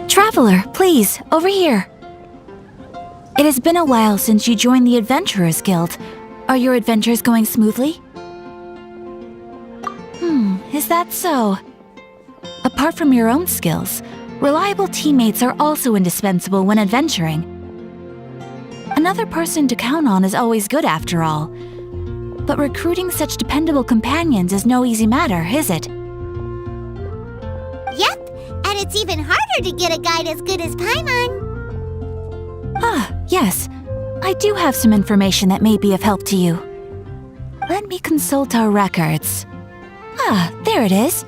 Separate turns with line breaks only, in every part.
Traveler, please, over here. It has been a while since you joined the Adventurers Guild. Are your adventures going smoothly? Is that so? Apart from your own skills, reliable teammates are also indispensable when adventuring. Another person to count on is always good after all. But recruiting such dependable companions is no easy matter, is it?
Yep, and it's even harder to get a guide as good as Paimon.
Ah, yes. I do have some information that may be of help to you. Let me consult our records. Ah, there it is.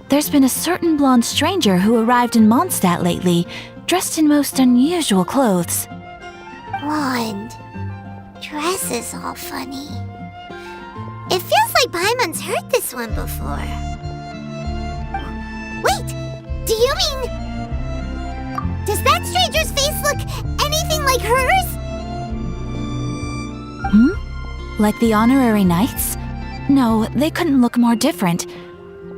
There's been a certain blonde stranger who arrived in Mondstadt lately, dressed in most unusual clothes.
Blonde. Dress is all funny. It feels like Paimon's heard this one before. Wait, do you mean... Does that stranger's face look anything like hers?
Like the honorary knights? No, they couldn't look more different.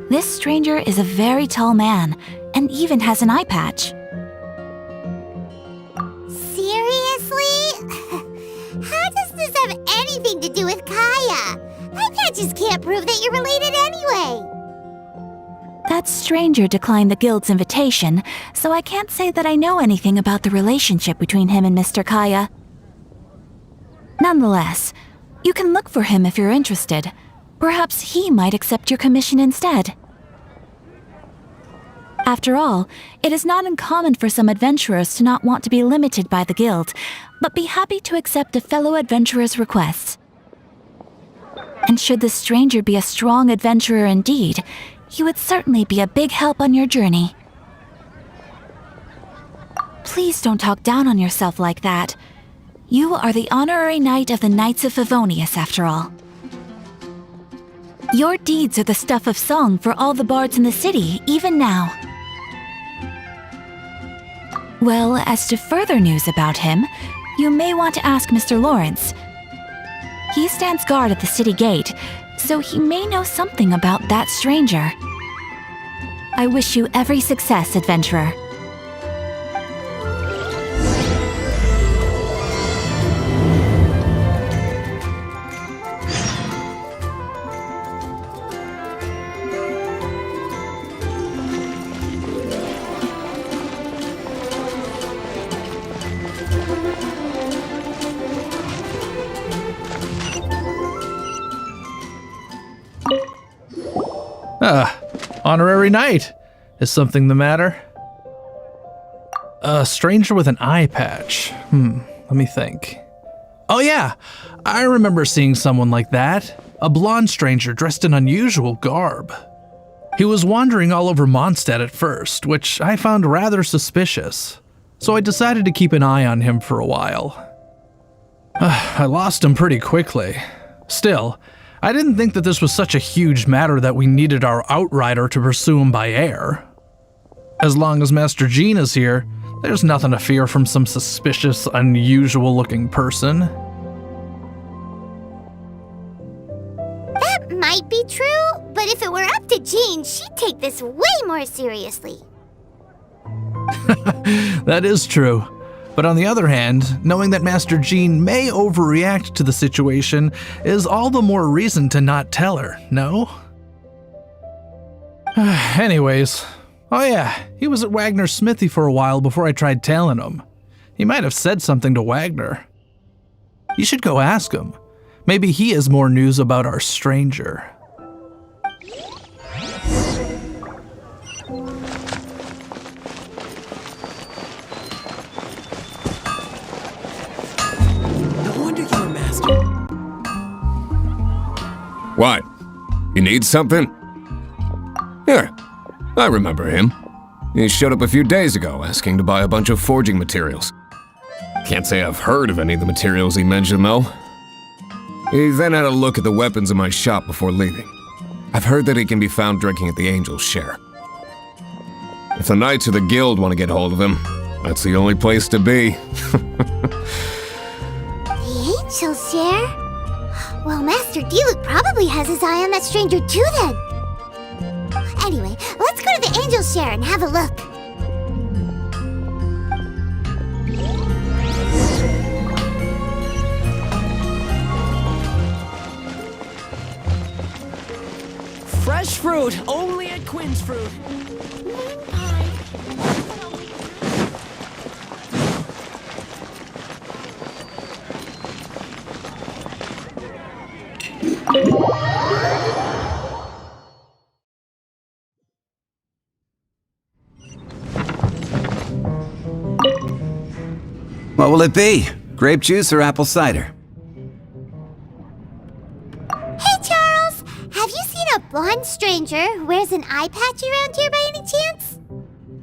This stranger is a very tall man, and even has an eye patch.
Seriously? How does this have anything to do with Kaya? Eye patches can't prove that you're related anyway.
That stranger declined the guild's invitation, so I can't say that I know anything about the relationship between him and Mr. Kaya. Nonetheless, you can look for him if you're interested. Perhaps he might accept your commission instead. After all, it is not uncommon for some adventurers to not want to be limited by the guild, but be happy to accept a fellow adventurer's requests. And should the stranger be a strong adventurer indeed, he would certainly be a big help on your journey. Please don't talk down on yourself like that. You are the honorary knight of the Knights of Favonius, after all. Your deeds are the stuff of song for all the bards in the city, even now. Well, as to further news about him, you may want to ask Mr. Lawrence. He stands guard at the city gate, so he may know something about that stranger. I wish you every success, adventurer.
Honorary knight. Is something the matter? A stranger with an eye patch. Let me think. Oh yeah, I remember seeing someone like that. A blonde stranger dressed in unusual garb. He was wandering all over Mondstadt at first, which I found rather suspicious. So I decided to keep an eye on him for a while. I lost him pretty quickly. Still, I didn't think that this was such a huge matter that we needed our outrider to pursue him by air. As long as Master Jean is here, there's nothing to fear from some suspicious, unusual-looking person.
That might be true, but if it were up to Jean, she'd take this way more seriously.
That is true. But on the other hand, knowing that Master Jean may overreact to the situation is all the more reason to not tell her, no? Anyways, oh yeah, he was at Wagner's smithy for a while before I tried tailing him. He might have said something to Wagner. You should go ask him. Maybe he has more news about our stranger.
What? You need something? Yeah, I remember him. He showed up a few days ago asking to buy a bunch of forging materials. Can't say I've heard of any of the materials he mentioned, though. He then had a look at the weapons in my shop before leaving. I've heard that he can be found drinking at the Angel's Share. If the Knights or the Guild want to get hold of him, that's the only place to be.
The Angel's Share? Well, Master Diluc probably has his eye on that stranger too, then. Anyway, let's go to the Angel's Share and have a look.
Fresh fruit, only at Quinn's Fruit.
What will it be? Grape juice or apple cider?
Hey, Charles! Have you seen a blonde stranger who wears an eye patch around here by any chance?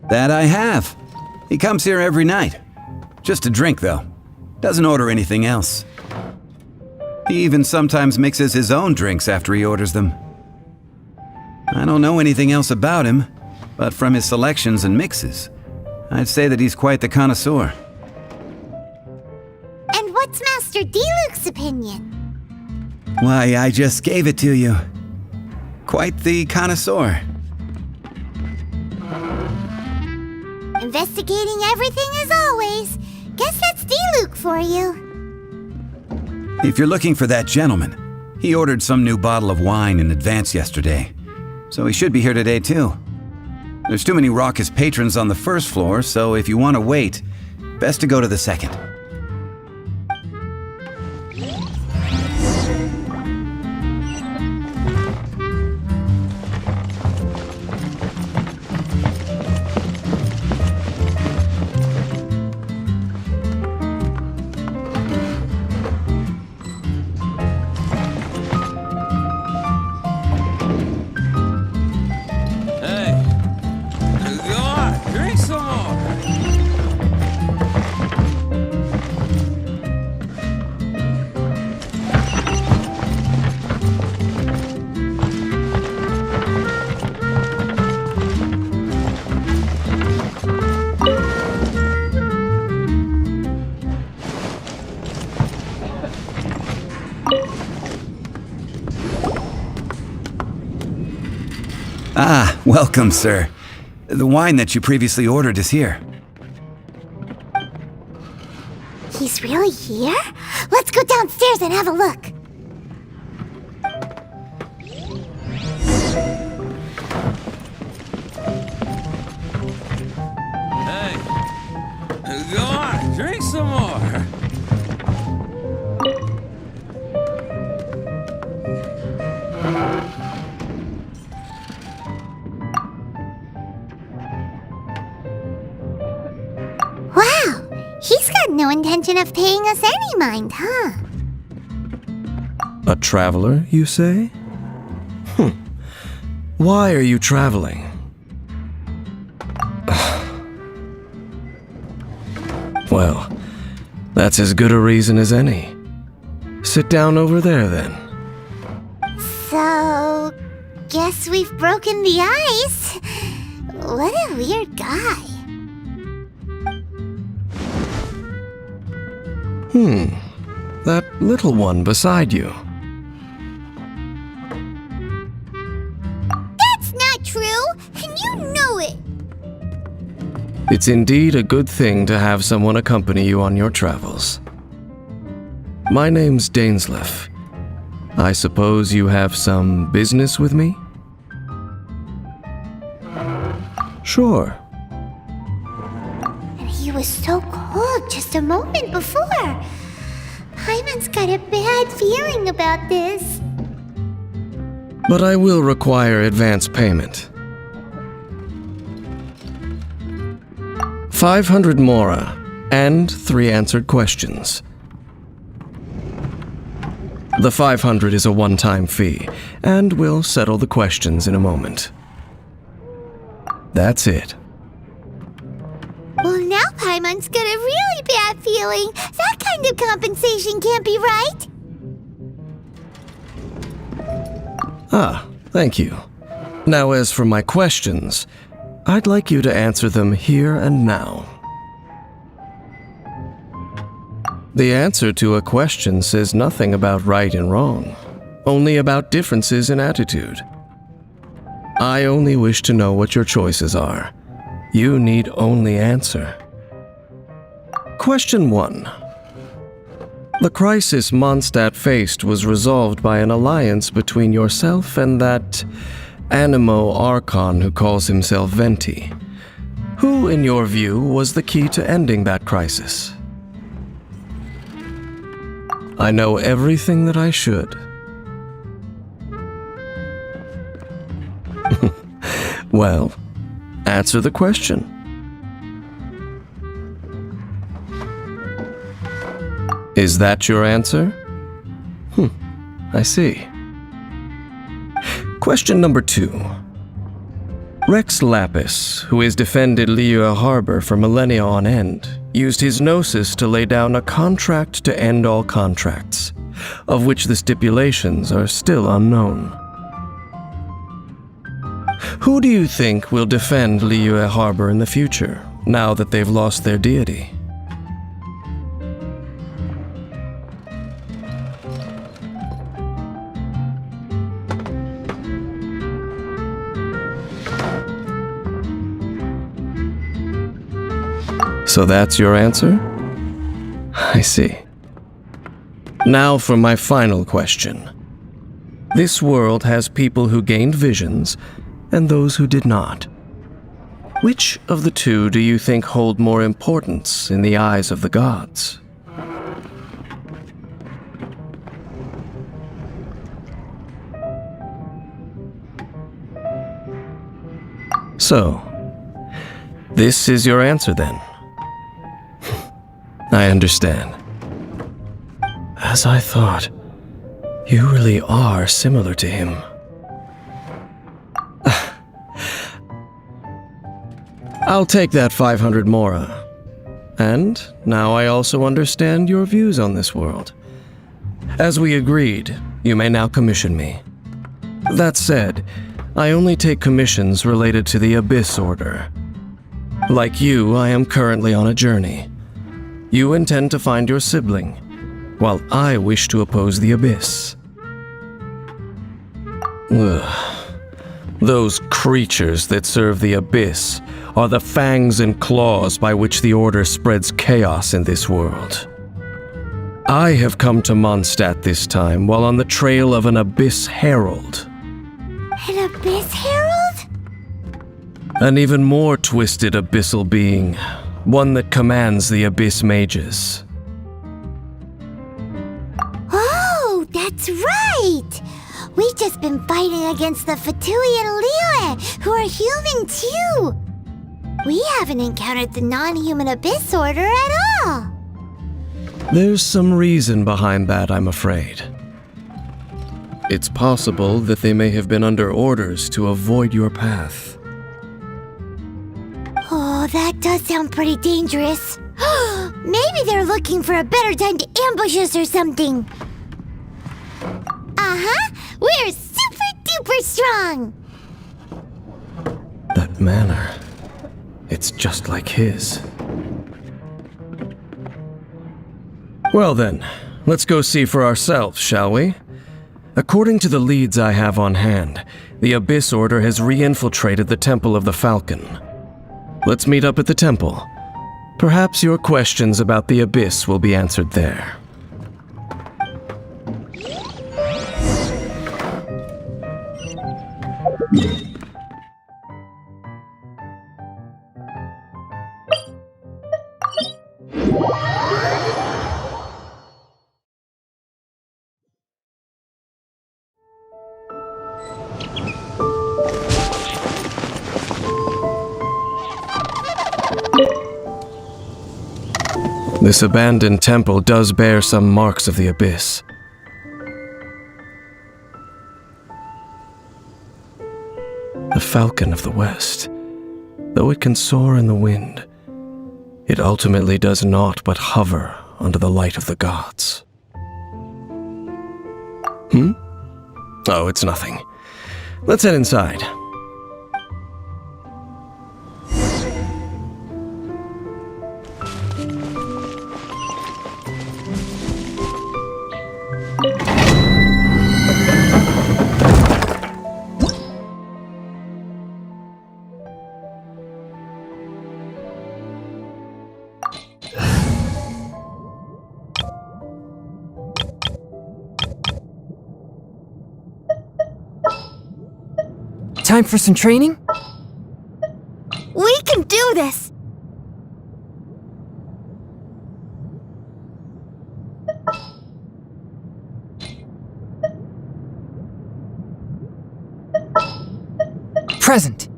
That I have. He comes here every night. Just to drink, though. Doesn't order anything else. He even sometimes mixes his own drinks after he orders them. I don't know anything else about him, but from his selections and mixes, I'd say that he's quite the connoisseur.
And what's Master Diluc's opinion?
Why, I just gave it to you. Quite the connoisseur.
Investigating everything as always. Guess that's Diluc for you.
If you're looking for that gentleman, he ordered some new bottle of wine in advance yesterday, so he should be here today too. There's too many raucous patrons on the first floor, so if you want to wait, best to go to the second. Ah, welcome, sir. The wine that you previously ordered is here.
He's really here? Let's go downstairs and have a look.
Hey, go on, drink some more.
Wow, he's got no intention of paying us any mind, huh?
A traveler, you say? Why are you traveling? Well, that's as good a reason as any. Sit down over there, then.
So, guess we've broken the ice. What a weird guy.
That little one beside you.
That's not true, and you know it.
It's indeed a good thing to have someone accompany you on your travels. My name's Dainsleif. I suppose you have some business with me? Sure.
And he was so cold just a moment before. Hyman's got a bad feeling about this.
But I will require advance payment. 500 mora and 3 answered questions. The 500 is a one-time fee, and we'll settle the questions in a moment. That's it.
Paimon's got a really bad feeling. That kind of compensation can't be right.
Ah, thank you. Now, as for my questions, I'd like you to answer them here and now. The answer to a question says nothing about right and wrong, only about differences in attitude. I only wish to know what your choices are. You need only answer. Question 1. The crisis Mondstadt faced was resolved by an alliance between yourself and that Animo Archon who calls himself Venti. Who, in your view, was the key to ending that crisis? I know everything that I should. Well, answer the question. Is that your answer? I see. Question number 2. Rex Lapis, who has defended Liyue Harbor for millennia on end, used his gnosis to lay down a contract to end all contracts, of which the stipulations are still unknown. Who do you think will defend Liyue Harbor in the future, now that they've lost their deity? So that's your answer? I see. Now for my final question. This world has people who gained visions and those who did not. Which of the two do you think hold more importance in the eyes of the gods? So, this is your answer then? I understand. As I thought, you really are similar to him. I'll take that 500 mora. And now I also understand your views on this world. As we agreed, you may now commission me. That said, I only take commissions related to the Abyss Order. Like you, I am currently on a journey. You intend to find your sibling, while I wish to oppose the Abyss. Ugh. Those creatures that serve the Abyss are the fangs and claws by which the Order spreads chaos in this world. I have come to Mondstadt this time while on the trail of an Abyss Herald.
An Abyss Herald?
An even more twisted abyssal being, one that commands the Abyss Mages.
Oh, that's right! We've just been fighting against the Fatui and Liyue, who are human too! We haven't encountered the non-human Abyss Order at all!
There's some reason behind that, I'm afraid. It's possible that they may have been under orders to avoid your path.
Oh, that does sound pretty dangerous. Maybe they're looking for a better time to ambush us or something. Uh-huh! We're super-duper strong!
That manner, it's just like his. Well then, let's go see for ourselves, shall we? According to the leads I have on hand, the Abyss Order has re-infiltrated the Temple of the Falcon. Let's meet up at the temple. Perhaps your questions about the Abyss will be answered there. This abandoned temple does bear some marks of the Abyss. The Falcon of the West, though it can soar in the wind, It ultimately does naught but hover under the light of the gods. Oh, it's nothing. Let's head inside.
Time for some training?
We can do this!
Present.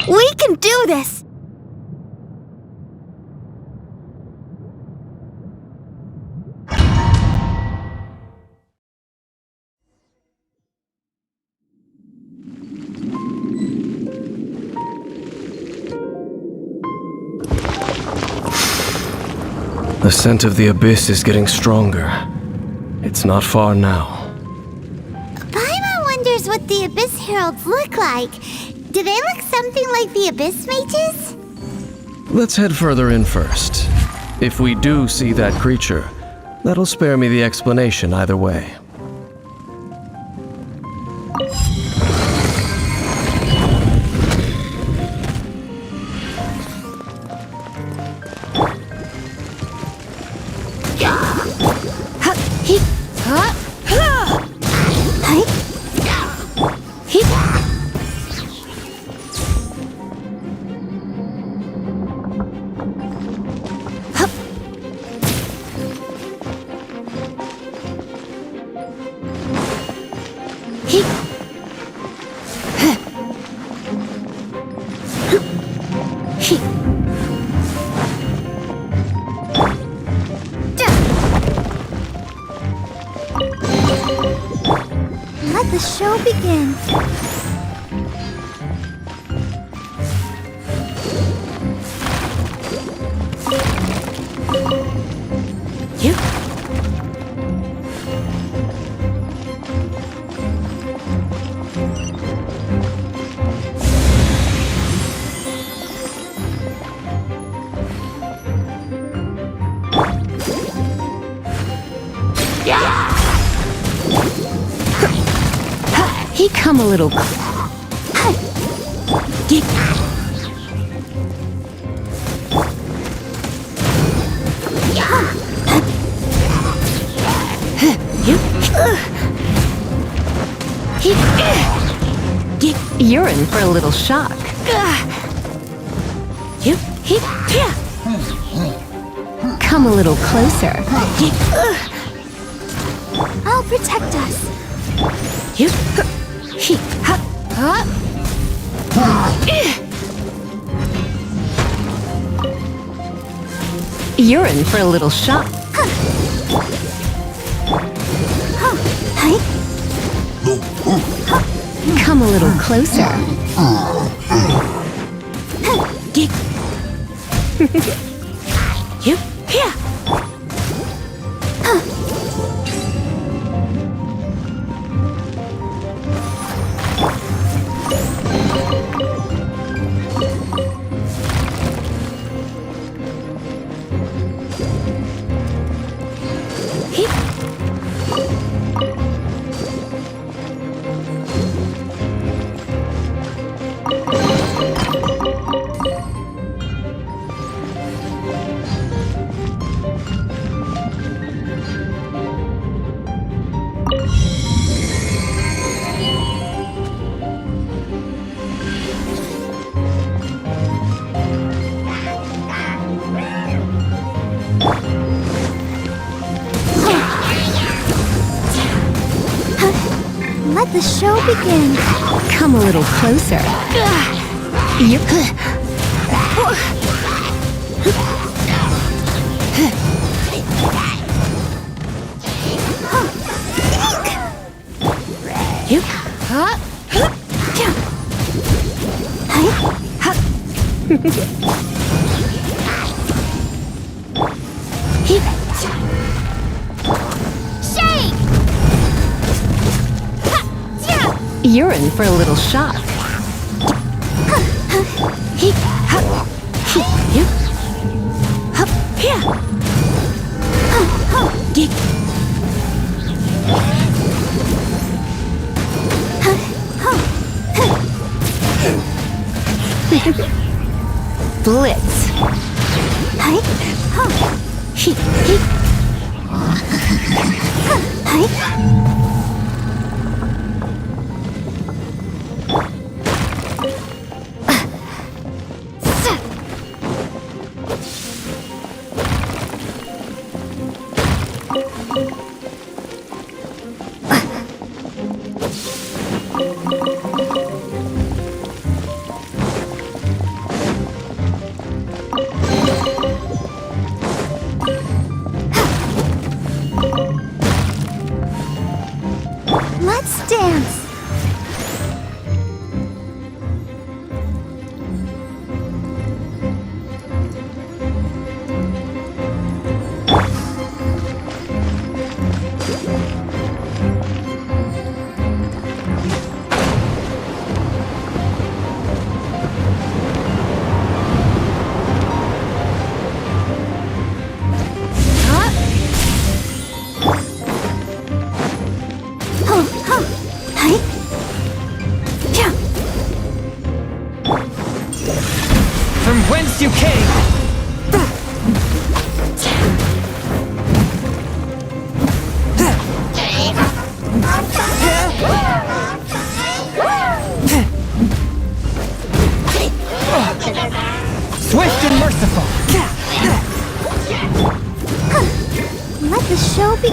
We can do this!
The scent of the abyss is getting stronger. It's not far now.
Paimon wonders what the Abyss Heralds look like. Do they look something like the Abyss Mages?
Let's head further in first. If we do see that creature, that'll spare me the explanation either way.
Let the show begin.
He come a little. You're in for a little shock. Come a little closer.
I'll protect us.
You're in for a little shock. Come a little closer.
Let the show begin.
Come a little closer.
You're in for a little shock. Blitz.
Let's dance.
From whence you came! Swift and merciful!
Let the show be.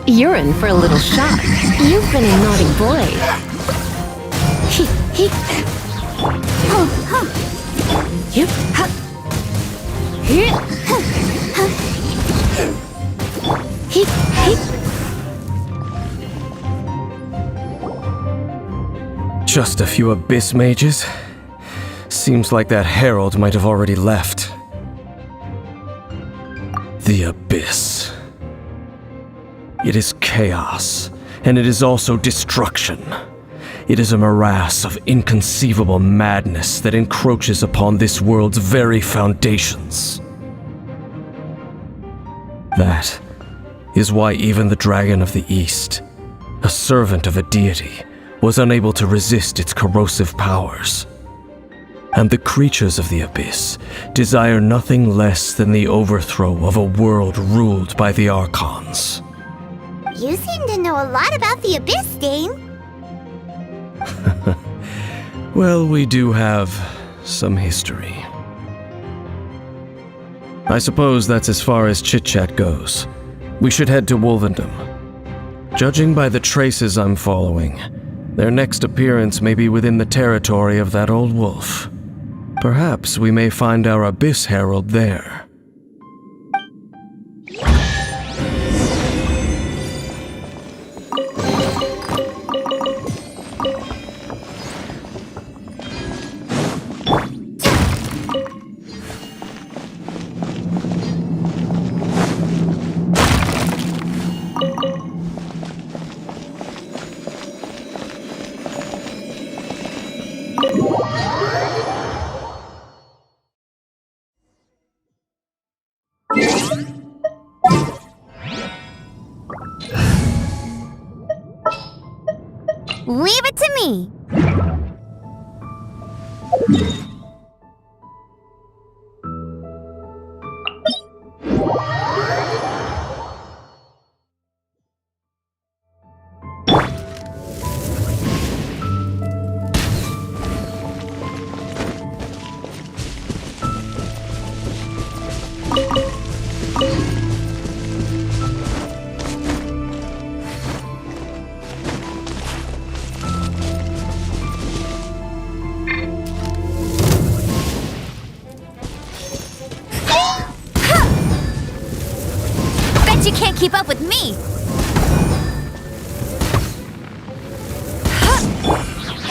You're in for a little shock. You've been a naughty boy.
Just a few abyss mages? Seems like that herald might have already left. The abyss. It is chaos, and it is also destruction. It is a morass of inconceivable madness that encroaches upon this world's very foundations. That is why even the Dragon of the East, a servant of a deity, was unable to resist its corrosive powers. And the creatures of the abyss desire nothing less than the overthrow of a world ruled by the Archons.
You seem to know a lot about the Abyss, Dane.
Well, we do have some history. I suppose that's as far as chit-chat goes. We should head to Wolvendom. Judging by the traces I'm following, their next appearance may be within the territory of that old wolf. Perhaps we may find our Abyss Herald there.
Leave it to me. You can't keep up with me!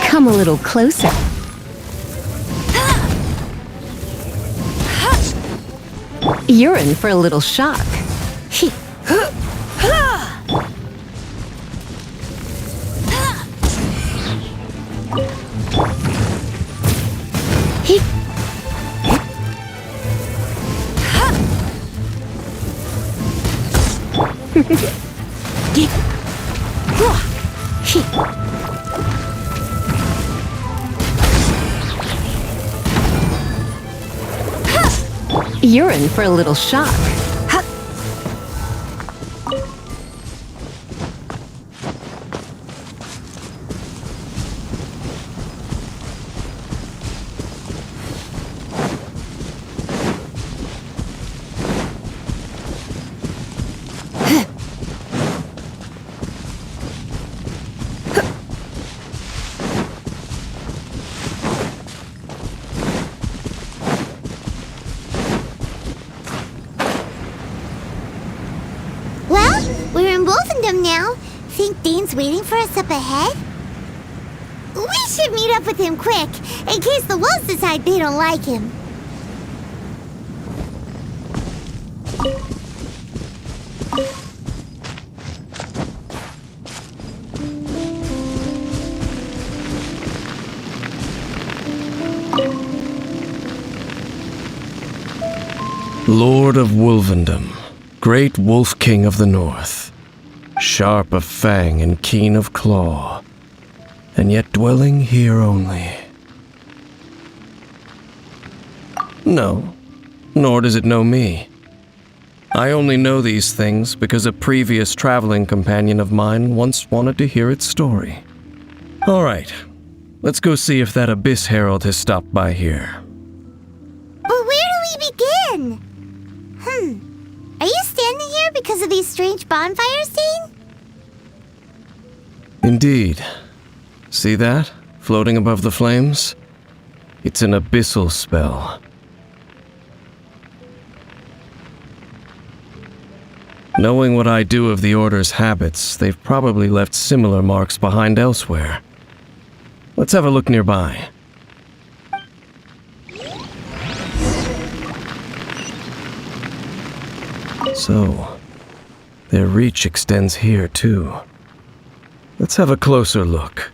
Come a little closer. You're in for a little shock. You're in for a little shock.
Well, we're in Wolfendom now. Think Dane's waiting for us up ahead? We should meet up with him quick, in case the wolves decide they don't like him.
Lord of Wolvendom, great Wolf King of the North, sharp of fang and keen of claw, and yet dwelling here only. No, nor does it know me. I only know these things because a previous traveling companion of mine once wanted to hear its story. All right, let's go see if that Abyss Herald has stopped by here.
But where do we begin? Are you standing here because of these strange bonfires, Dane?
Indeed. See that, floating above the flames? It's an abyssal spell. Knowing what I do of the Order's habits, they've probably left similar marks behind elsewhere. Let's have a look nearby. So, their reach extends here too. Let's have a closer look.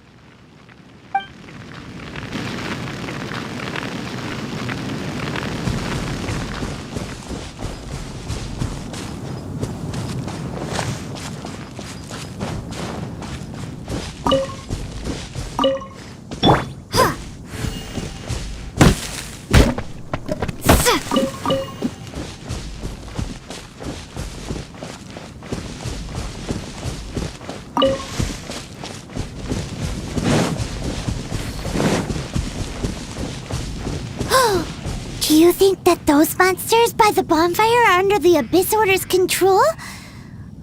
Do you think that those monsters by the bonfire are under the Abyss Order's control?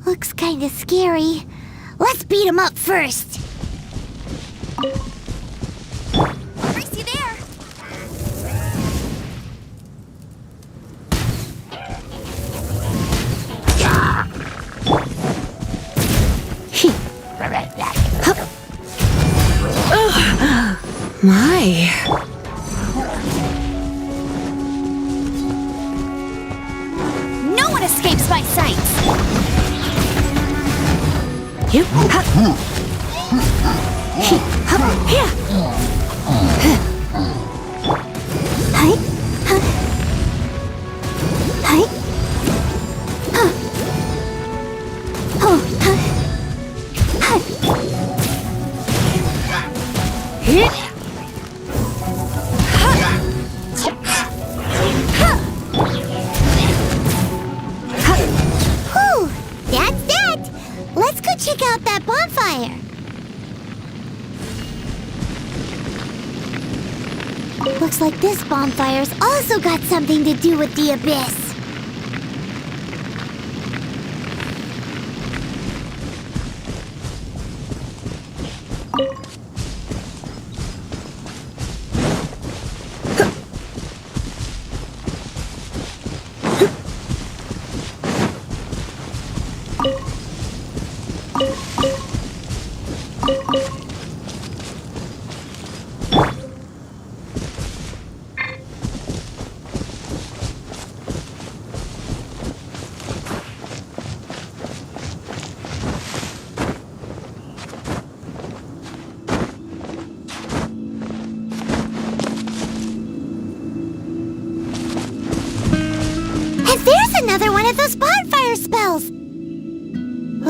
Looks kinda scary. Let's beat them up first. I see there.
My.
No one escapes my sight!
You.
Whew, that's that. Let's go check out that bonfire. Looks like this bonfire's also got something to do with the Abyss.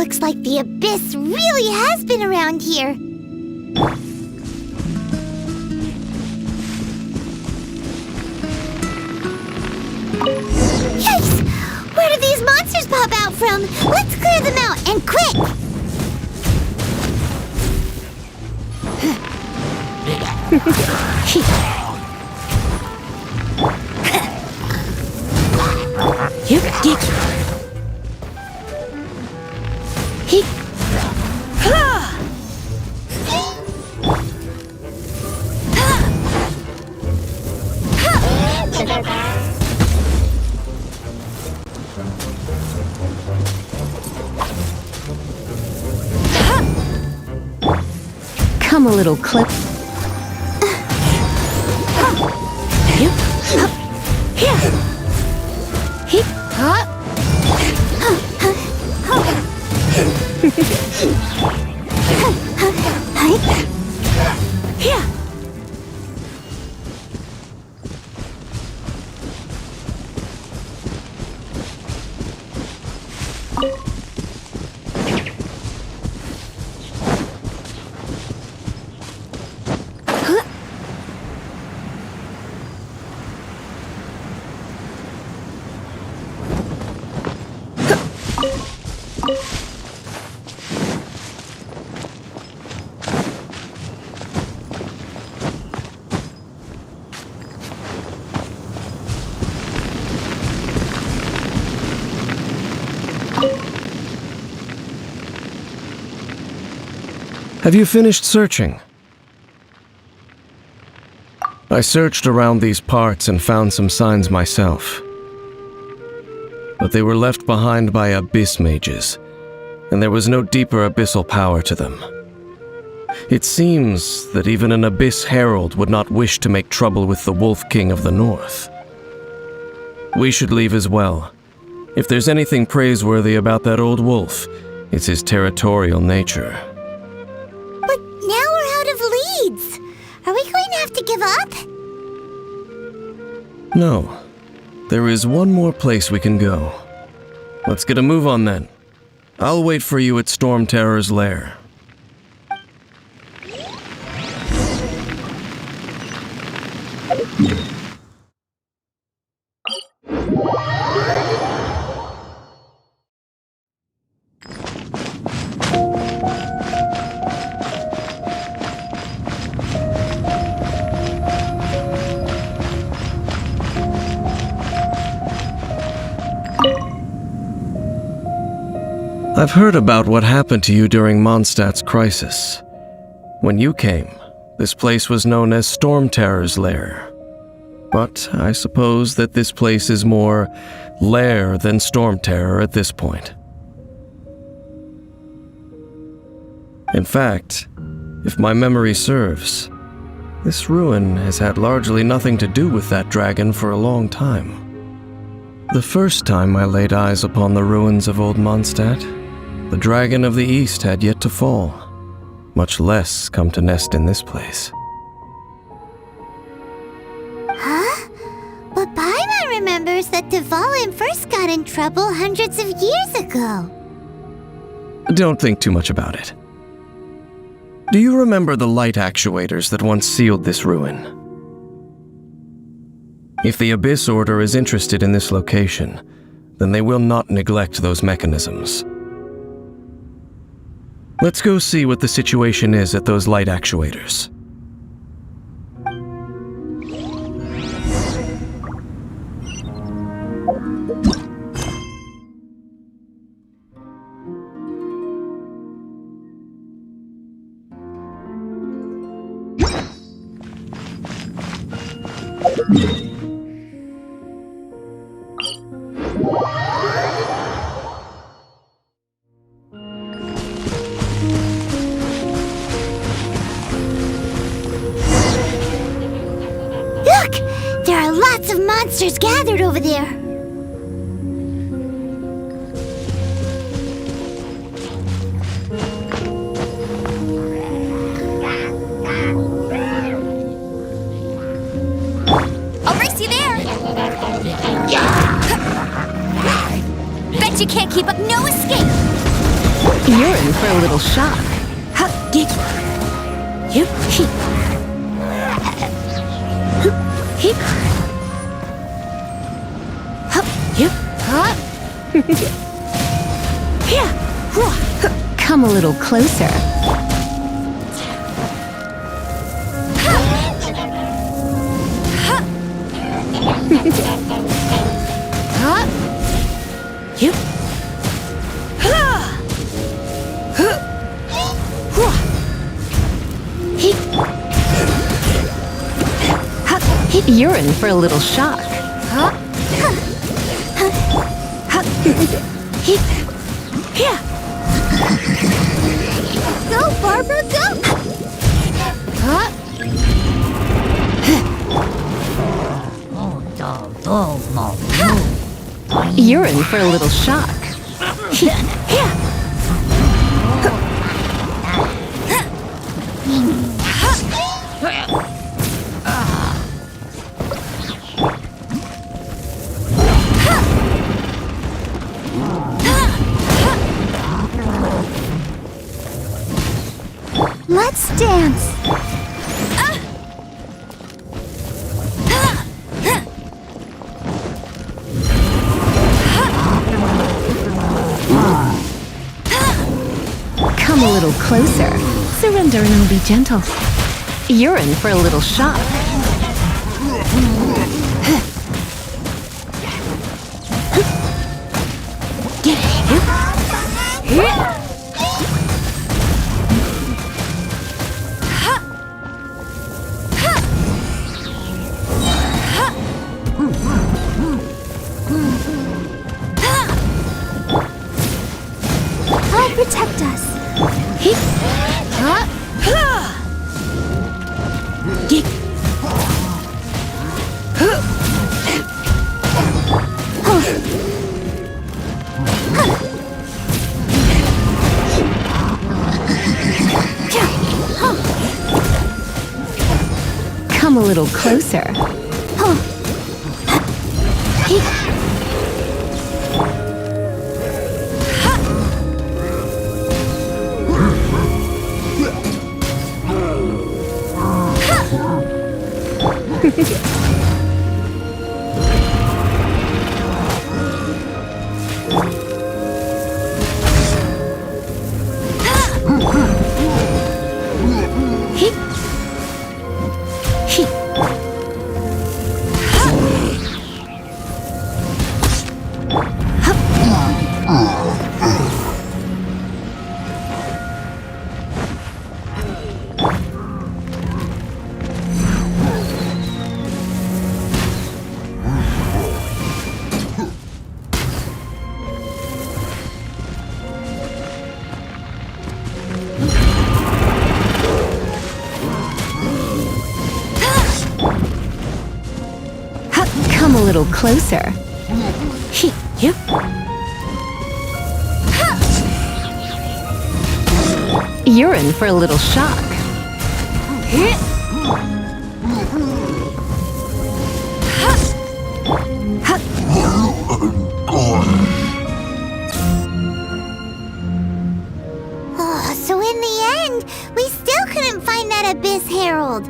Looks like the Abyss really has been around here. Yikes! Where did these monsters pop out from? Let's clear them out, and quick!
Come a little clip.
Have you finished searching? I searched around these parts and found some signs myself. But they were left behind by abyss mages, and there was no deeper abyssal power to them. It seems that even an abyss herald would not wish to make trouble with the Wolf King of the North. We should leave as well. If there's anything praiseworthy about that old wolf, it's his territorial nature.
But now we're out of leads. Are we going to have to give up?
No. There is one more place we can go. Let's get a move on then. I'll wait for you at Storm Terror's lair. I've heard about what happened to you during Mondstadt's crisis. When you came, this place was known as Storm Terror's lair. But I suppose that this place is more lair than Storm Terror at this point. In fact, if my memory serves, this ruin has had largely nothing to do with that dragon for a long time. The first time I laid eyes upon the ruins of Old Mondstadt, the dragon of the East had yet to fall, much less come to nest in this place.
Huh? But Paimon remembers that Dvalin first got in trouble hundreds of years ago.
Don't think too much about it. Do you remember the light actuators that once sealed this ruin? If the Abyss Order is interested in this location, then they will not neglect those mechanisms. Let's go see what the situation is at those light actuators.
Lots of monsters gathered over there.
I'll race you there! Bet you can't keep up, no escape!
You're in for a little shock. Come a little closer. You're in for a little shock.
Go, Barbara, go!
You're in for a little shock.
Let's dance.
Come a little closer. Surrender and I'll be gentle. You're in for a little shock.
I'll protect us.
Come a little closer. Come a little closer. You're in for a little shock.
So in the end, we still couldn't find that Abyss Herald.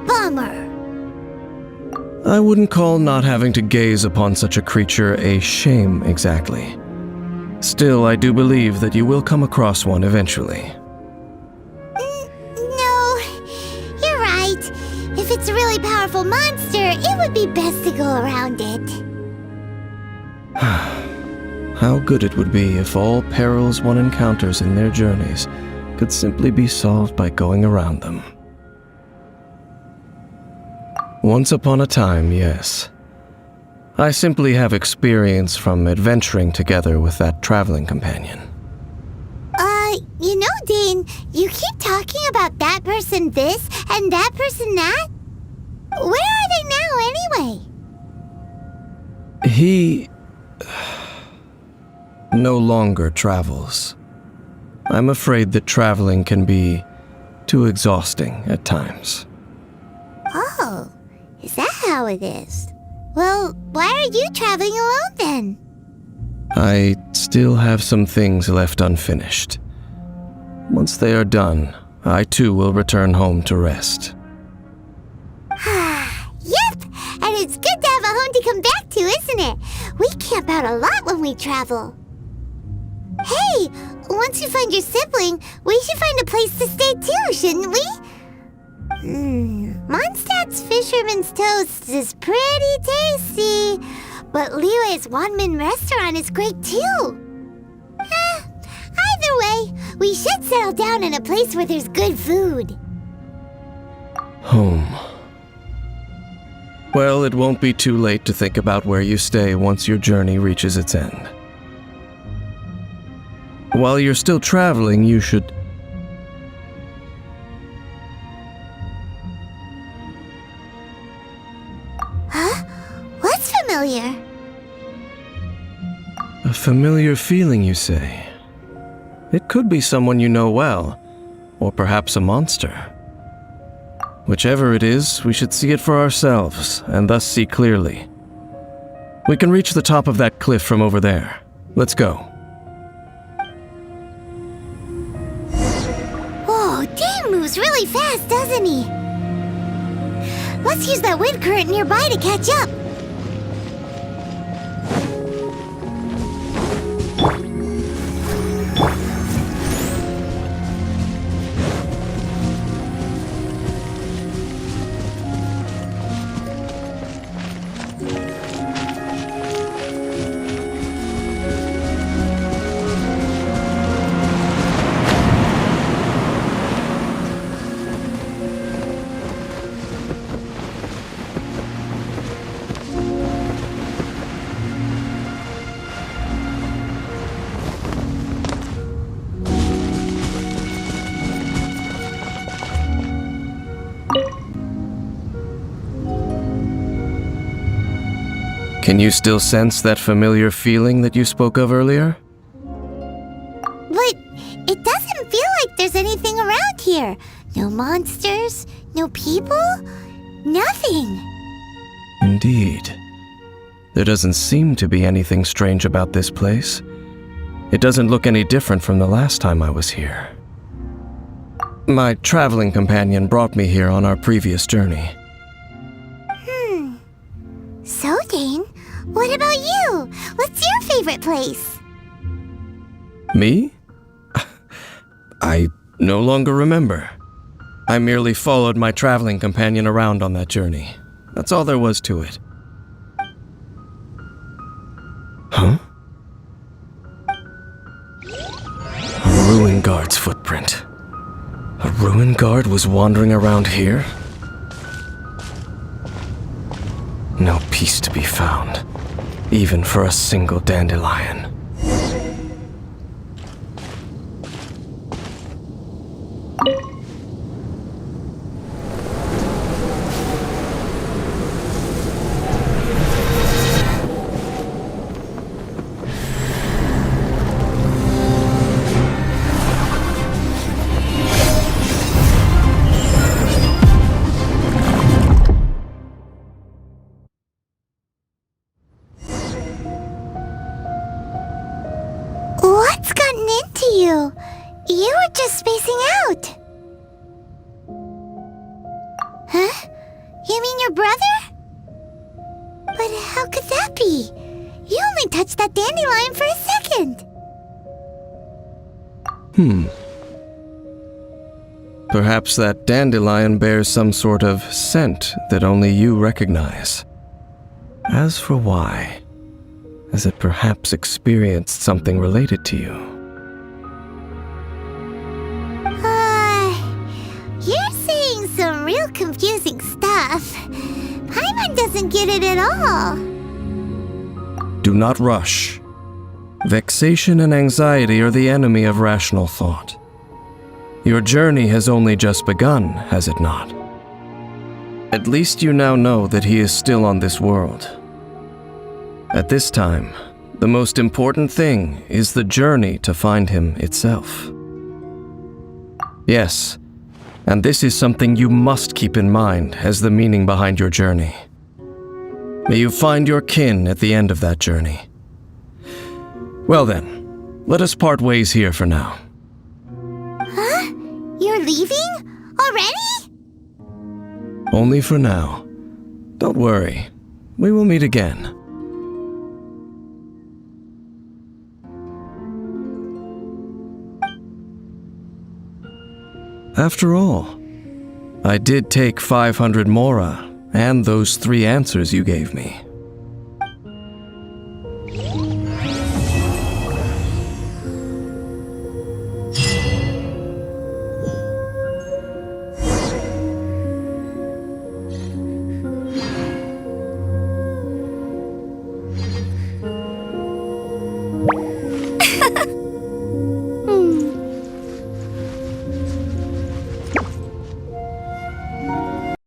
Bummer.
I wouldn't call not having to gaze upon such a creature a shame exactly. Still, I do believe that you will come across one eventually.
No, you're right. If it's a really powerful monster, it would be best to go around it.
How good it would be if all perils one encounters in their journeys could simply be solved by going around them. Once upon a time, yes. I simply have experience from adventuring together with that traveling companion.
You know, Dane, you keep talking about that person this and that person that. Where are they now, anyway?
He no longer travels. I'm afraid that traveling can be too exhausting at times.
Oh, is that how it is? Well, why are you traveling alone then?
I still have some things left unfinished. Once they are done, I too will return home to rest.
Yep, and it's good to have a home to come back to, isn't it? We camp out a lot when we travel. Hey, once you find your sibling, we should find a place to stay too, shouldn't we? Mondstadt's Fisherman's Toast is pretty tasty, but Liyue's Wanmin restaurant is great too. Either way, we should settle down in a place where there's good food.
Home. Well, it won't be too late to think about where you stay once your journey reaches its end. While you're still traveling, you should...
Huh? What's familiar?
A familiar feeling, you say? It could be someone you know well, or perhaps a monster. Whichever it is, we should see it for ourselves, and thus see clearly. We can reach the top of that cliff from over there. Let's go.
Whoa, Dane moves really fast, doesn't he? Let's use that wind current nearby to catch up.
Can you still sense that familiar feeling that you spoke of earlier?
But it doesn't feel like there's anything around here. No monsters, no people, nothing.
Indeed. There doesn't seem to be anything strange about this place. It doesn't look any different from the last time I was here. My traveling companion brought me here on our previous journey.
So, Dane, what about you? What's your favorite place?
Me? I no longer remember. I merely followed my traveling companion around on that journey. That's all there was to it. Huh? A ruin guard's footprint. A ruin guard was wandering around here? No peace to be found, even for a single dandelion.
What's gotten into you? You were just spacing out. Huh? You mean your brother? But how could that be? You only touched that dandelion for a second.
Perhaps that dandelion bears some sort of scent that only you recognize. As for why, has it perhaps experienced something related to you?
You're saying some real confusing stuff. Paimon doesn't get it at all.
Do not rush. Vexation and anxiety are the enemy of rational thought. Your journey has only just begun, has it not? At least you now know that he is still on this world. At this time, the most important thing is the journey to find him itself. Yes, and this is something you must keep in mind as the meaning behind your journey. May you find your kin at the end of that journey. Well then, let us part ways here for now.
Huh? You're leaving? Already?
Only for now. Don't worry. We will meet again. After all, I did take 500 Mora and those 3 answers you gave me.